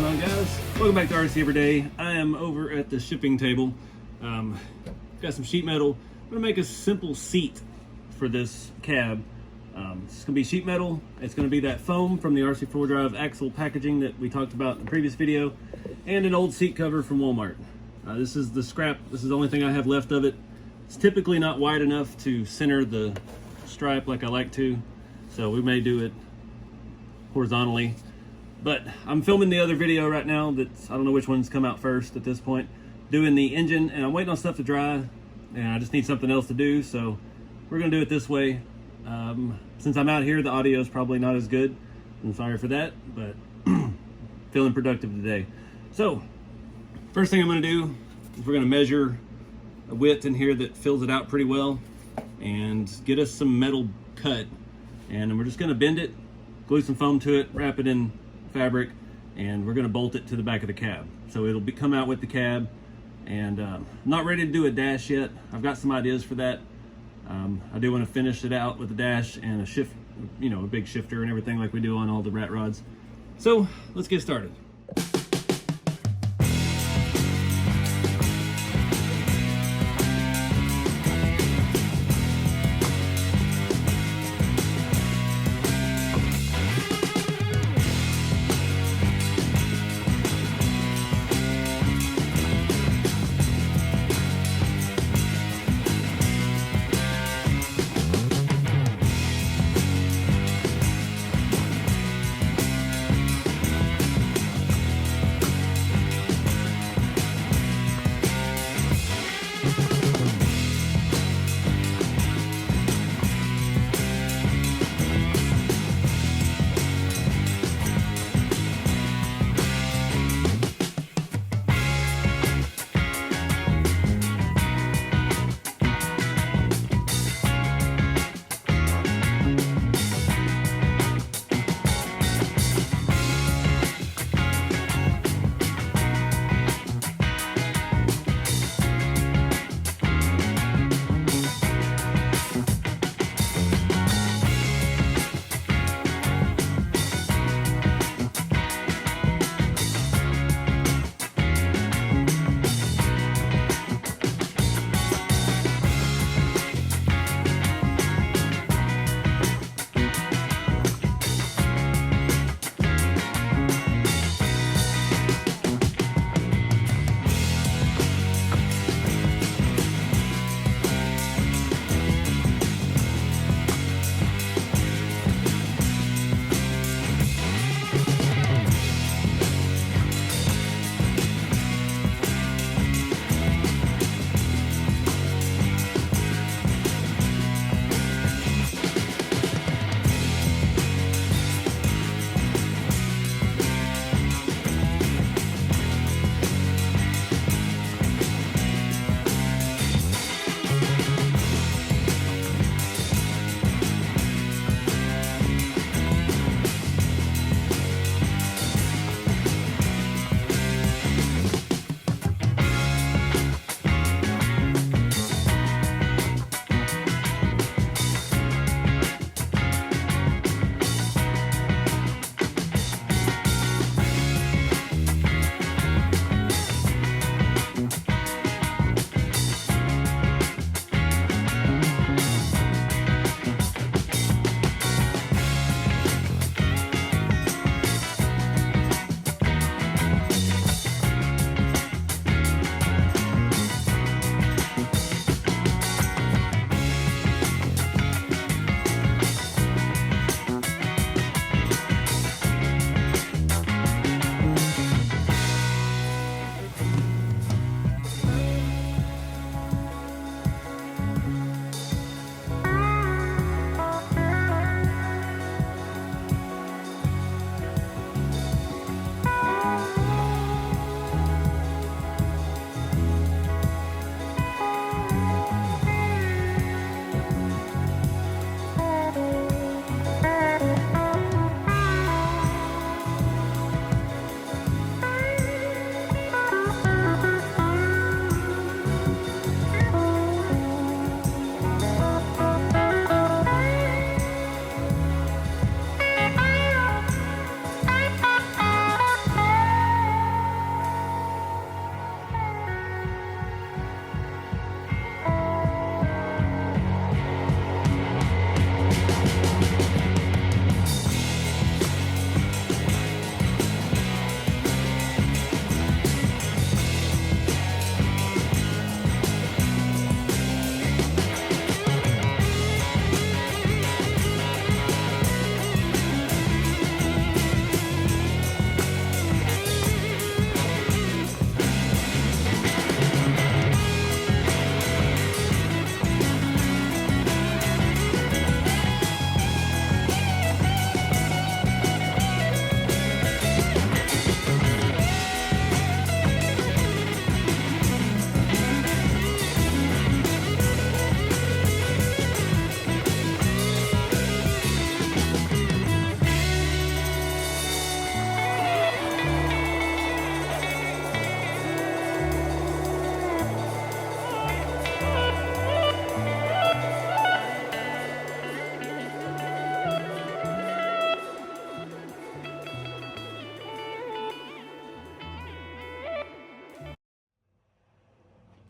going on, guys? Welcome back to RCeveryday. I am over at the shipping table. Got some sheet metal. I'm gonna make a simple seat for this cab. It's gonna be sheet metal. It's gonna be that foam from the RC4 drive axle packaging that we talked about in the previous video, and an old seat cover from Walmart. This is the scrap. This is the only thing I have left of it. It's typically not wide enough to center the stripe like I like to, so we may do it horizontally. But I'm filming the other video right now I don't know which one's come out first at this point, doing the engine, and I'm waiting on stuff to dry, and I just need something else to do, so we're gonna do it this way. Since I'm out here, the audio is probably not as good. I'm sorry for that, but feeling productive today. So first thing I'm gonna do is we're gonna measure a width in here that fills it out pretty well and get us some metal cut, and we're just gonna bend it, glue some foam to it, wrap it in fabric, and we're going to bolt it to the back of the cab, so it'll come out with the cab. And I'm not ready to do a dash yet. I've got some ideas for that. I do want to finish it out with a dash and a shift, a big shifter and everything like we do on all the rat rods. So let's get started.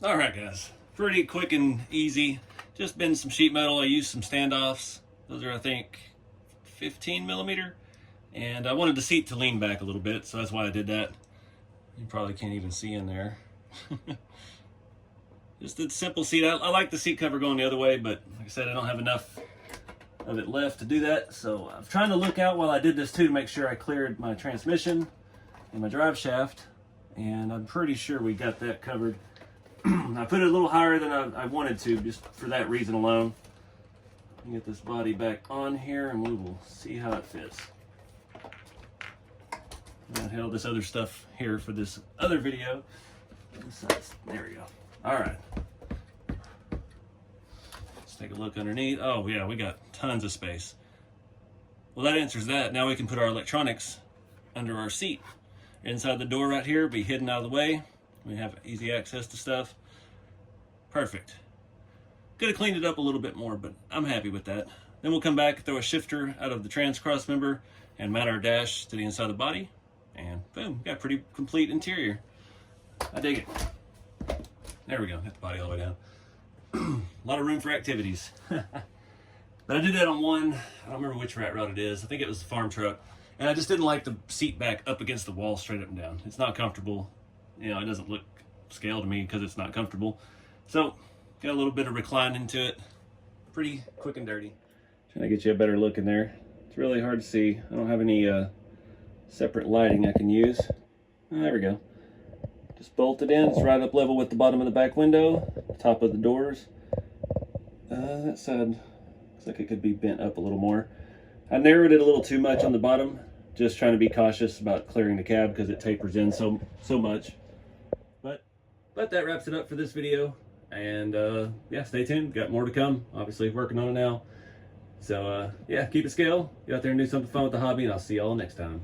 All right, guys, pretty quick and easy. Just bend some sheet metal. I used some standoffs. Those are, I think, 15 millimeter. And I wanted the seat to lean back a little bit, so that's why I did that. You probably can't even see in there. Just a simple seat. I like the seat cover going the other way, but like I said, I don't have enough of it left to do that. So I'm trying to look out while I did this too to make sure I cleared my transmission and my drive shaft. And I'm pretty sure we got that covered. I put it a little higher than I wanted to, just for that reason alone. Let me get this body back on here and we will see how it fits. I held this other stuff here for this other video. There we go. All right. Let's take a look underneath. Oh yeah, we got tons of space. Well, that answers that. Now we can put our electronics under our seat. Inside the door right here, be hidden out of the way. We have easy access to stuff. Perfect. Could have cleaned it up a little bit more, but I'm happy with that. Then we'll come back, throw a shifter out of the trans cross member, and mount our dash to the inside of the body. And boom, got a pretty complete interior. I dig it. There we go, got the body all the way down. A lot of room for activities. But I did that on one, I don't remember which rat route it is. I think it was the farm truck. And I just didn't like the seat back up against the wall straight up and down. It's not comfortable. You know, it doesn't look scale to me because it's not comfortable. So, got a little bit of recline into it. Pretty quick and dirty. Trying to get you a better look in there. It's really hard to see. I don't have any separate lighting I can use. Oh, there we go. Just bolt it in. It's right up level with the bottom of the back window, top of the doors. That side looks like it could be bent up a little more. I narrowed it a little too much on the bottom, just trying to be cautious about clearing the cab because it tapers in so much. But that wraps it up for this video. And yeah, stay tuned. Got more to come. Obviously working on it now. So yeah, keep it scale. Get out there and do something fun with the hobby, and I'll see y'all next time.